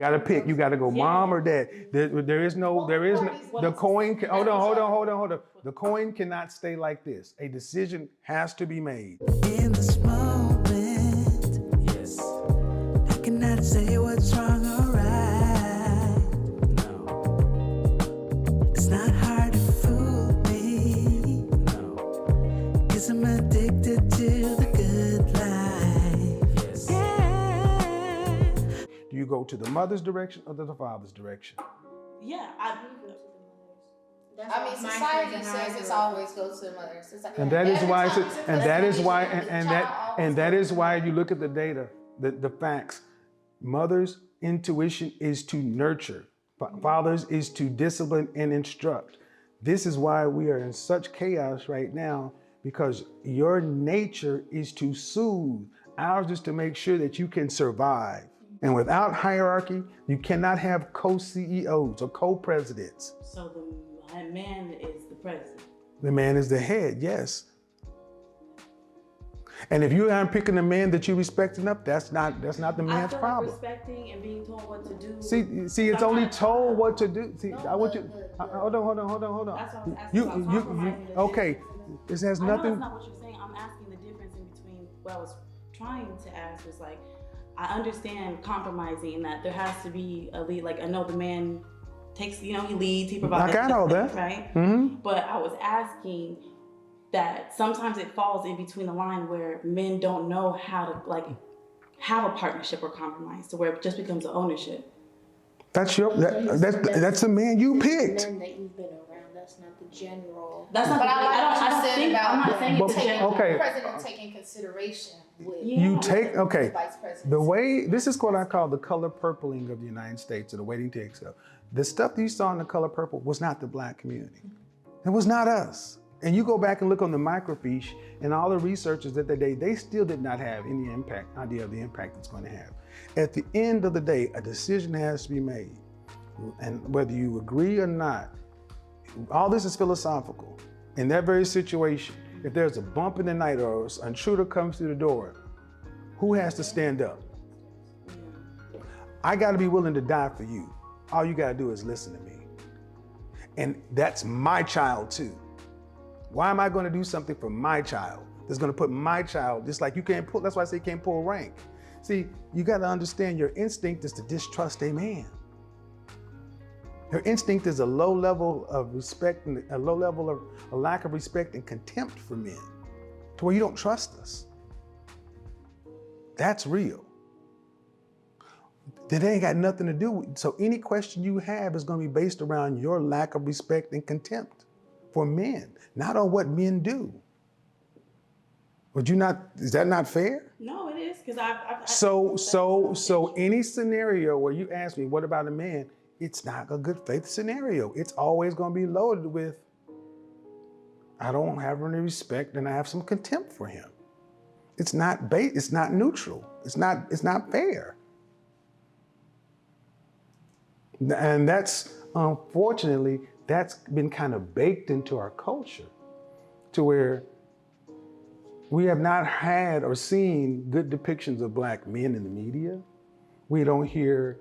Gotta pick. You gotta go mom or dad. There is no, the coin, hold on. The coin cannot stay like this. A decision has to be made. In this moment, yes, I cannot say what's wrong or right. No, it's not hard to fool me. No, 'cause I'm addicted to the good life. Yes. Yeah. Do you go to the mother's direction or to the father's direction? Yeah, I mean, society says it's always go to the mothers. And that is why you look at the data, the facts. Mother's intuition is to nurture. Fathers is to discipline and instruct. This is why we are in such chaos right now, because your nature is to soothe. Ours is to make sure that you can survive. And without hierarchy, you cannot have co-CEOs or co-presidents. So the man is the president. The man is the head, yes. And if you aren't picking a man that you respect enough, that's not the man's problem. Like respecting and being told what to do. See, it's only told what to do. See, I want you. Hold on. That's what I was asking. Okay, this has nothing. That's not what you're saying. I'm asking the difference in between what I was trying to ask was like, I understand compromising, that there has to be a lead. Like I know the man takes, he leads, he provides. I got all that. Right? Mm-hmm. But I was asking that sometimes it falls in between the line where men don't know how to like have a partnership or compromise, to where it just becomes an ownership. That's the man you picked. Men that you've been around, that's not the general. That's not. But I like what you said about I'm not saying it's general. Okay. the president taking consideration with You take, okay, the vice president. the way, this is what I call the color purpling of the United States, or the waiting to exhale. The stuff that you saw in the color purple was not the black community. It was not us. And you go back and look on the microfiche and all the researchers that they still did not have any idea of the impact it's going to have. At the end of the day, a decision has to be made. And whether you agree or not, all this is philosophical. In that very situation, if there's a bump in the night or an intruder comes through the door, who has to stand up? I got to be willing to die for you. All you got to do is listen to me. And that's my child too. Why am I going to do something for my child that's going to put my child, just like you can't pull, that's why I say you can't pull rank. See, you got to understand your instinct is to distrust a man. Your instinct is a low level of respect and a low level of a lack of respect and contempt for men, to where you don't trust us. That's real. That ain't got nothing to do with, so any question you have is going to be based around your lack of respect and contempt for men, not on what men do. Would you not, is that not fair? No, it is, because I've So any scenario where you ask me, what about a man? It's not a good faith scenario. It's always going to be loaded with, I don't have any respect and I have some contempt for him. It's not it's not neutral. It's not fair. And that's, unfortunately, that's been kind of baked into our culture, to where we have not had or seen good depictions of black men in the media. We don't hear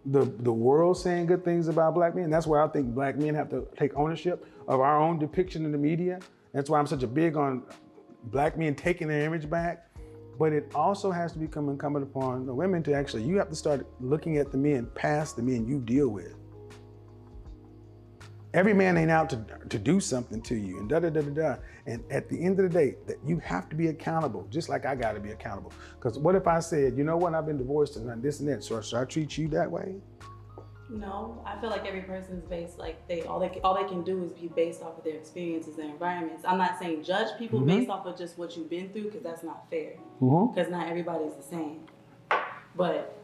the world saying good things about black men. That's where I think black men have to take ownership of our own depiction in the media. That's why I'm such a big on black men taking their image back. But it also has to become incumbent upon the women to actually, you have to start looking at the men past the men you deal with. Every man ain't out to do something to you and da-da-da-da-da. And at the end of the day, that you have to be accountable, just like I gotta be accountable. Because what if I said, you know what, I've been divorced and this and that, so should I treat you that way? No, I feel like every person's based, like all they can do is be based off of their experiences and environments. I'm not saying judge people based off of just what you've been through, because that's not fair. Because not everybody's the same. But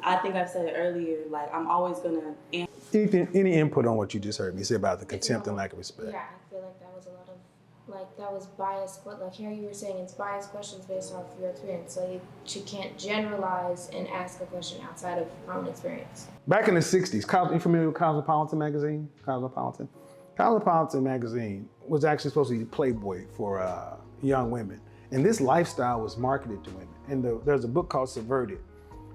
I think I've said it earlier, like I'm always gonna answer. Any input on what you just heard me say about the contempt and lack of respect? Yeah, I feel like that was a lot of, like that was biased, like here you were saying it's biased questions based off your experience. So you can't generalize and ask a question outside of your own experience. Back in the 60s, you familiar with Cosmopolitan magazine? Cosmopolitan magazine was actually supposed to be Playboy for young women. And this lifestyle was marketed to women. And there's a book called Subverted,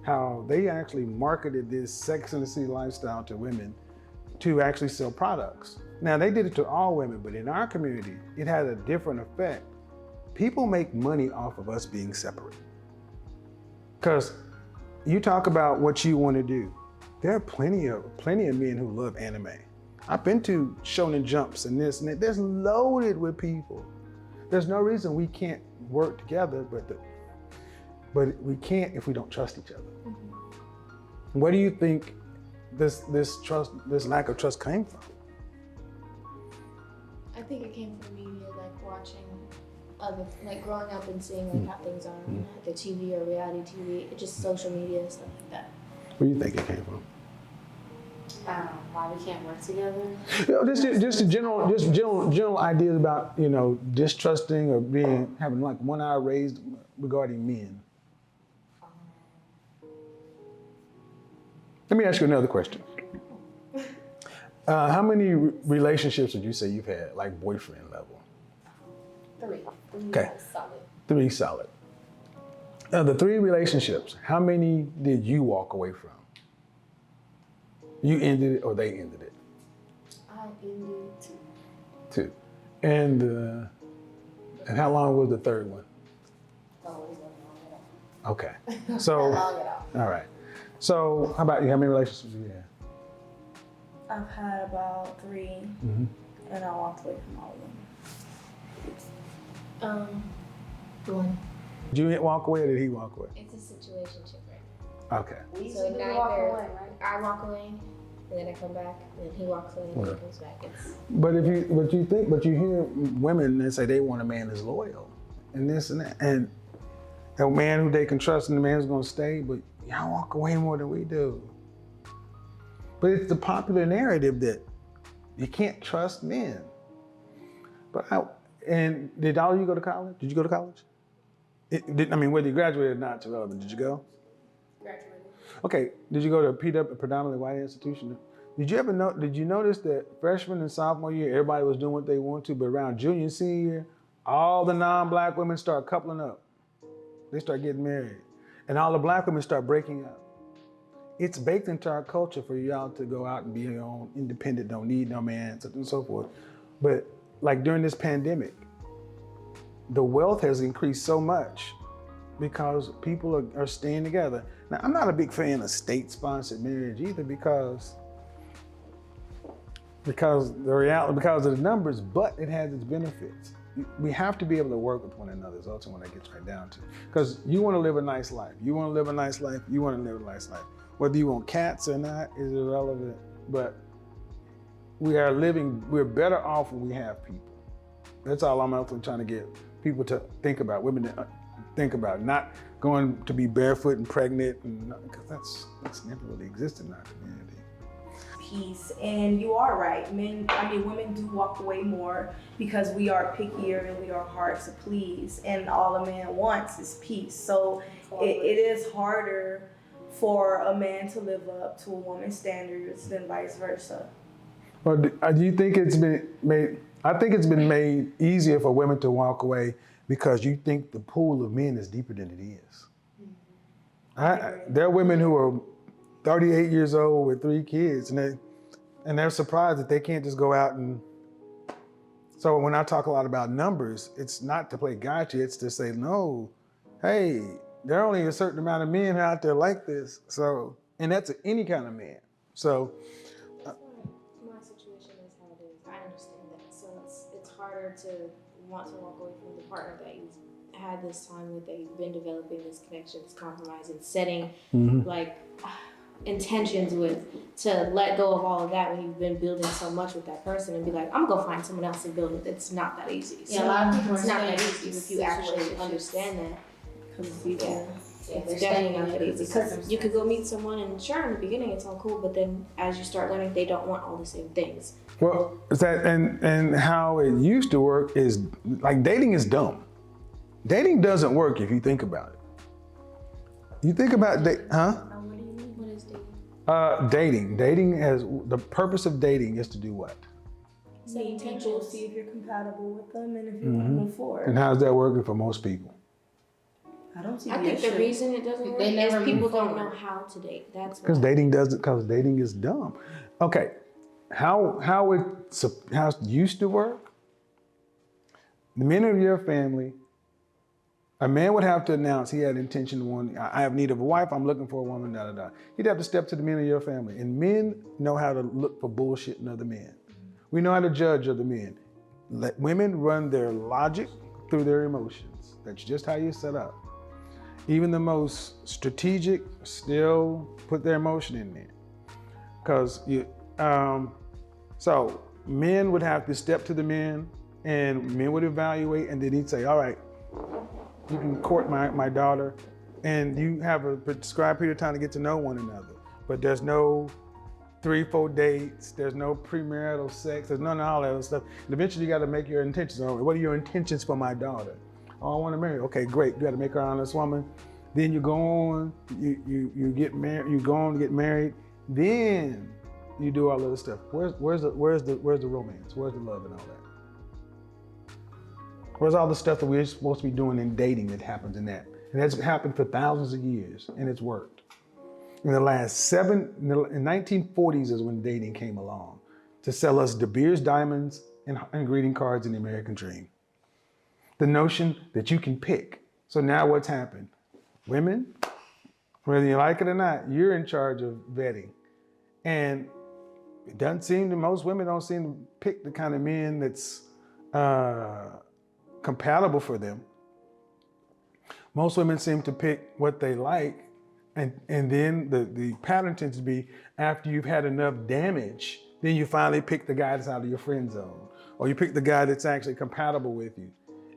how they actually marketed this Sex and the City lifestyle to women to actually sell products. Now they did it to all women, but in our community, it had a different effect. People make money off of us being separate. Because you talk about what you want to do. There are plenty of men who love anime. I've been to Shonen Jumps and this and that. There's loaded with people. There's no reason we can't work together, but we can't if we don't trust each other. Mm-hmm. Where do you think this lack of trust came from? I think it came from media, like watching like growing up and seeing like how things are on the TV or reality TV, just social media and stuff like that. Where do you think it came from? Why we can't work together? You know, just general ideas about, you know, distrusting or having like one eye raised regarding men. Let me ask you another question. How many relationships would you say you've had, like boyfriend level? 3. Okay. Solid. 3 solid. The 3 relationships, how many did you walk away from? You ended it or they ended it? I ended 2. 2. And how long was the 3rd one? Oh, it wasn't long at all. Okay. So, Not long at all. all right. So how about you? How many relationships do you have? I've had about 3, and I walked away from all of them. 1. Did you walk away or did he walk away? It's a situationship right Okay. We now. usually So do walk neither away, right? I walk away, and then I come back, and then he walks away, and then he comes back. It's But you hear women that say they want a man that's loyal, and this and that, and a man who they can trust and the man's gonna stay. But y'all walk away more than we do. But it's the popular narrative that you can't trust men. And did all of you go to college? Did you go to college? Whether you graduated or not, it's irrelevant. Did you go? Graduated. Okay, did you go to a predominantly white institution? Did you notice that freshman and sophomore year, everybody was doing what they want to, but around junior and senior year, all the non-black women start coupling up. They start getting married. And all the black women start breaking up. It's baked into our culture for y'all to go out and be your own independent, don't need no man, so on and so forth. But like during this pandemic, the wealth has increased so much because people are staying together. Now, I'm not a big fan of state-sponsored marriage either because of the numbers, but it has its benefits. We have to be able to work with one another is ultimately what it gets right down to. Because you want to live a nice life. You want to live a nice life. You want to live a nice life. Whether you want cats or not is irrelevant, but we're better off when we have people. That's all I'm ultimately trying to get people to think about, women to think about, not going to be barefoot and pregnant, because that's never really existed in our community. Peace, and you are right. Women do walk away more because we are pickier and we are hard to please, and all a man wants is peace. So it is harder for a man to live up to a woman's standards than vice versa. Well, do you think it's been made? I think it's been made easier for women to walk away because you think the pool of men is deeper than it is. There are women who are 38 years old with 3 kids, and they're surprised that they can't just go out and. So when I talk a lot about numbers, it's not to play gotcha. It's to say no. Hey, there are only a certain amount of men out there like this. So, and that's any kind of man. So. my situation is how it is. I understand that. So it's harder to want to walk away from the partner that you've had this time with, that you've been developing this connection, this compromise, and setting like intentions with, to let go of all of that when you've been building so much with that person and be like, I'm gonna go find someone else to build with. It's not that easy. Yeah, a lot of people it's not that saying easy if you actually situationships. understand that. They're It's staying definitely not in that it easy, because because you could go meet someone and sure, in the beginning it's all cool, but then as you start learning, they don't want all the same things. Well, is that and how it used to work is like dating is dumb. Dating doesn't work if you think about it. You think about What do you mean? What is dating? Dating has the purpose of dating is to do what? Meet people, see if you're compatible with them, and if you want to move forward. And how's that working for most people? I don't see I the think issue. the reason it doesn't work They never is people move don't forward. know how to date. That's Because why. dating is dumb. Okay, how it used to work. The men of your family, a man would have to announce he had intention of I have need of a wife, I'm looking for a woman, da da da. He'd have to step to the men of your family. And men know how to look for bullshit in other men. We know how to judge other men. Let women run their logic through their emotions. That's just how you're set up. Even the most strategic still put their emotion in there. Because so men would have to step to the men, and men would evaluate, and then he'd say, all right, you can court my daughter, and you have a prescribed period of time to get to know one another. But there's no 3-4 dates, there's no premarital sex, there's none of all that other stuff. And eventually you gotta make your intentions. All right, what are your intentions for my daughter? Oh, I wanna marry her. Okay, great, you gotta make her an honest woman. Then you go on, you get married, you go on to get married, then you do all of this stuff. Where's the romance? Where's the love and all that? Where's all the stuff that we're supposed to be doing in dating that happens in that? And that's happened for thousands of years, and it's worked. In the 1940s is when dating came along to sell us De Beers diamonds and greeting cards in the American dream. The notion that you can pick. So now what's happened? Women, whether you like it or not, you're in charge of vetting. And it doesn't seem to, most women don't seem to pick the kind of men that's compatible for them. Most women seem to pick what they like, and then the pattern tends to be after you've had enough damage, then you finally pick the guy that's out of your friend zone, or you pick the guy that's actually compatible with you,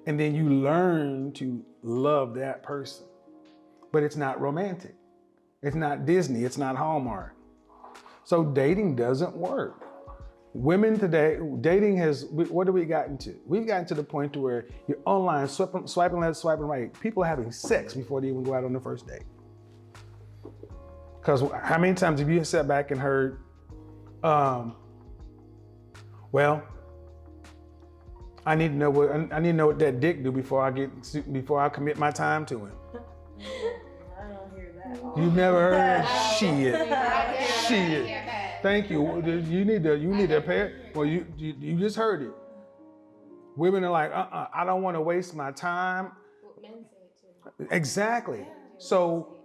and then you learn to love that person. But it's not romantic. It's not Disney. It's not Hallmark. So dating doesn't work. Women today, dating has, what have we gotten to? We've gotten to the point to where you're online, swiping left, swiping right. People are having sex before they even go out on the first date. Because how many times have you sat back and heard, well, I need to know what that dick do before I commit my time to him. I don't hear that. You've never heard shit. Thank you. You need to pay. Well, you just heard it. Women are like, I don't want to waste my time. Well, men say it too. Exactly. So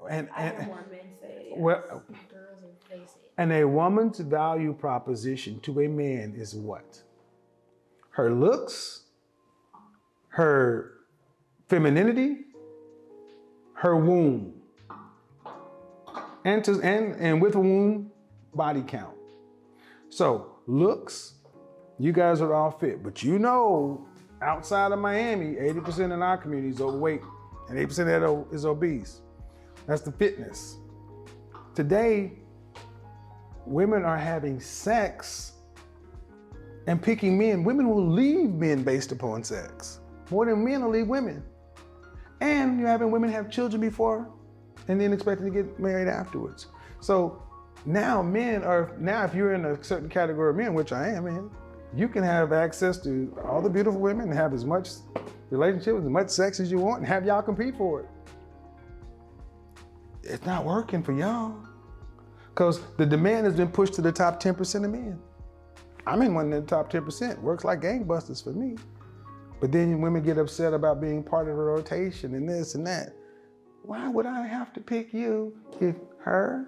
I have more men say it. Yeah. well, Girls are they say it. and a woman's value proposition to a man is what? Her looks, her femininity, her womb, and with a womb, body count. So looks, you guys are all fit, but you know, outside of Miami, 80% in our community is overweight, and 8% of that is obese. That's the fitness. Today, women are having sex and picking men. Women will leave men based upon sex more than men will leave women. And you're having women have children before and then expecting to get married afterwards. So now if you're in a certain category of men, which I am in, you can have access to all the beautiful women and have as much relationship, as much sex as you want, and have y'all compete for it. It's not working for y'all. Because the demand has been pushed to the top 10% of men. I'm in one of the top 10%. Works like gangbusters for me. But then women get upset about being part of the rotation and this and that. Why would I have to pick you if her,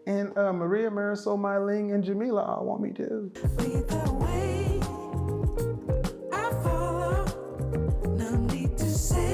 and Maria, Marisol, Mylene, and Jamila all want me to? I follow, no need to say